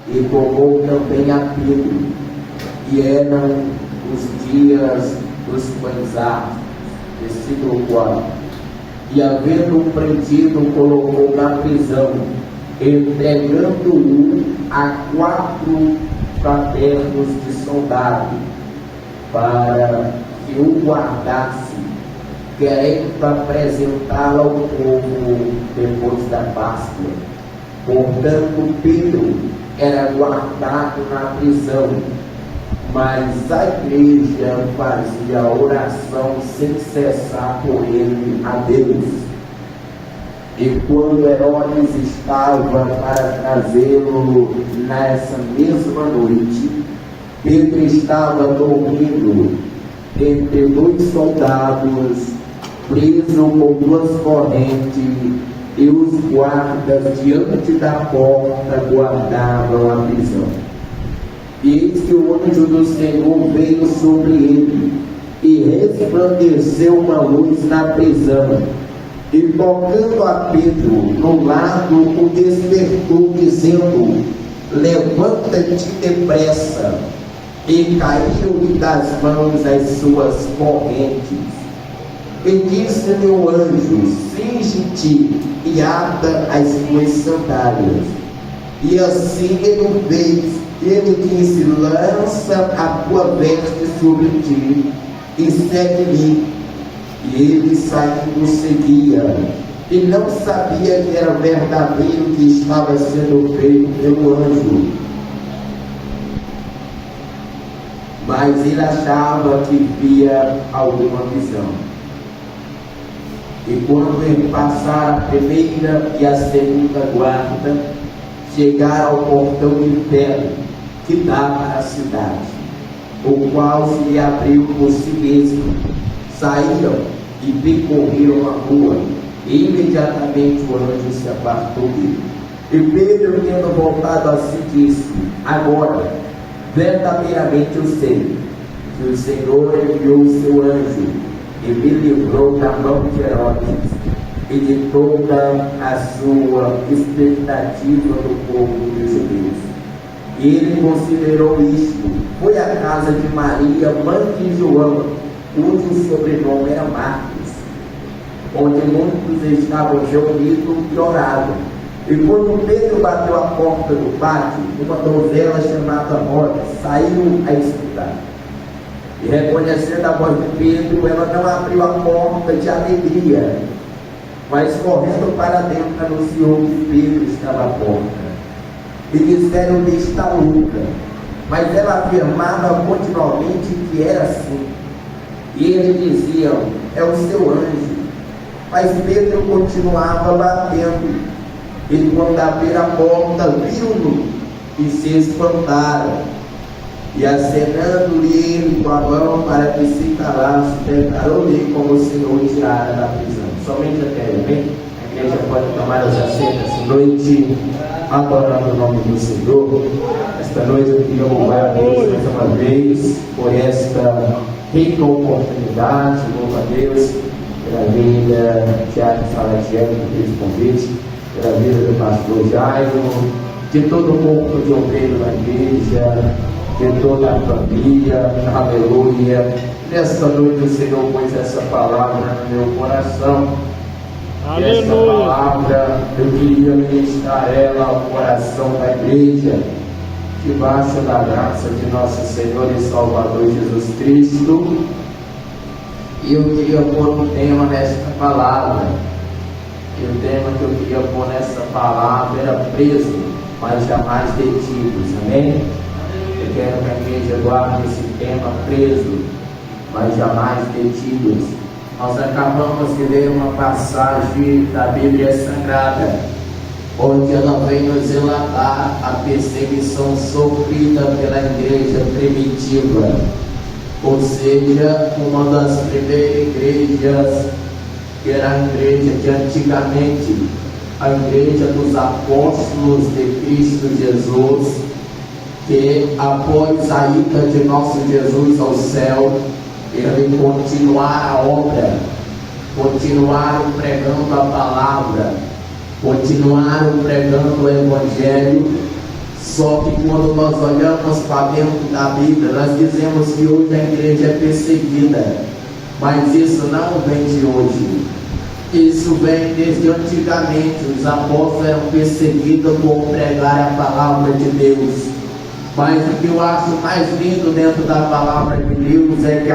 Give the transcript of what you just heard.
e tomou também a Pedro, e eram os dias dos pães asmos. Versículo 4. E havendo prendido, colocou na prisão, entregando-o a 4 fraternos de soldado, para que o guardasse, querendo apresentá-lo ao povo depois da Páscoa. Portanto, Pedro era guardado na prisão, mas a igreja fazia oração sem cessar por ele a Deus. E quando Herodes estava para trazê-lo nessa mesma noite, Pedro estava dormindo entre 2 soldados, preso com 2 correntes, e os guardas diante da porta guardavam a prisão. E eis que o anjo do Senhor veio sobre ele, e resplandeceu uma luz na prisão, e tocando a Pedro no lado, o despertou, dizendo: levanta-te depressa. E caiu-lhe das mãos as suas correntes. E disse-lhe o anjo: cinge-te e ata as tuas sandálias. E assim ele o fez. Ele disse: lança a tua veste sobre ti e segue-me. E ele saindo seguia, e não sabia que era verdadeiro o que estava sendo feito pelo anjo, mas ele achava que via alguma visão. E quando ele passara a primeira e a segunda guarda, chegaram ao portão de ferro que dava à cidade, o qual se lhe abriu por si mesmo. Saíram e percorreram a rua, e imediatamente o anjo se apartou dele. E Pedro, tendo voltado a si, disse: agora verdadeiramente eu sei que o Senhor enviou o seu anjo e me livrou da mão de Herodes e de toda a sua expectativa do povo dos judeus. E ele considerou isto, foi à casa de Maria, mãe de João, cujo sobrenome era Marcos, onde muitos estavam reunidos e oravam. E quando Pedro bateu a porta do pátio, uma donzela chamada Roda saiu a escutar. E reconhecendo a voz de Pedro, ela não abriu a porta de alegria, mas correndo para dentro anunciou que Pedro estava à porta. E disseram-lhe: está louca. Mas ela afirmava continuamente que era assim. E eles diziam: é o seu anjo. Mas Pedro continuava batendo. E quando abriram a porta, viram-no e se espantaram. E acenando-lhe ele com a mão para que se calasse, declarou-lhe como o Senhor tirara da prisão. Somente até bem, a igreja pode tomar os assentos essa noite, adorando o nome do Senhor. Esta noite eu queria louvar a Deus mais uma vez por esta rica oportunidade. Louvo a Deus pela vida de Tiago Salatiel, por esse convite, pela vida do pastor Jairo, de todo o corpo de obreiro da igreja, de toda a família. Aleluia. Nesta noite o Senhor pôs essa palavra no meu coração. Aleluia. Essa palavra eu queria ministrar ela ao coração da igreja, debaixo da graça de nosso Senhor e Salvador Jesus Cristo. E eu queria pôr um tema nesta palavra. E o tema que eu queria pôr nessa palavra era preso, mas jamais detidos. Amém? Eu quero que a igreja guarde esse tema: preso, mas jamais detidos. Nós acabamos de ler uma passagem da Bíblia Sagrada, onde ela vem nos relatar a perseguição sofrida pela igreja primitiva, ou seja, uma das primeiras igrejas, que era a igreja de antigamente, a igreja dos apóstolos de Cristo Jesus, que após a ida de nosso Jesus ao céu, ele continuar a obra, continuaram pregando a palavra, continuaram pregando o Evangelho, Só que quando nós olhamos para dentro da Bíblia, nós dizemos que hoje a igreja é perseguida, mas isso não vem de hoje. Isso vem desde antigamente. Os apóstolos eram perseguidos por pregar a palavra de Deus. Mas o que eu acho mais lindo dentro da palavra de Deus é que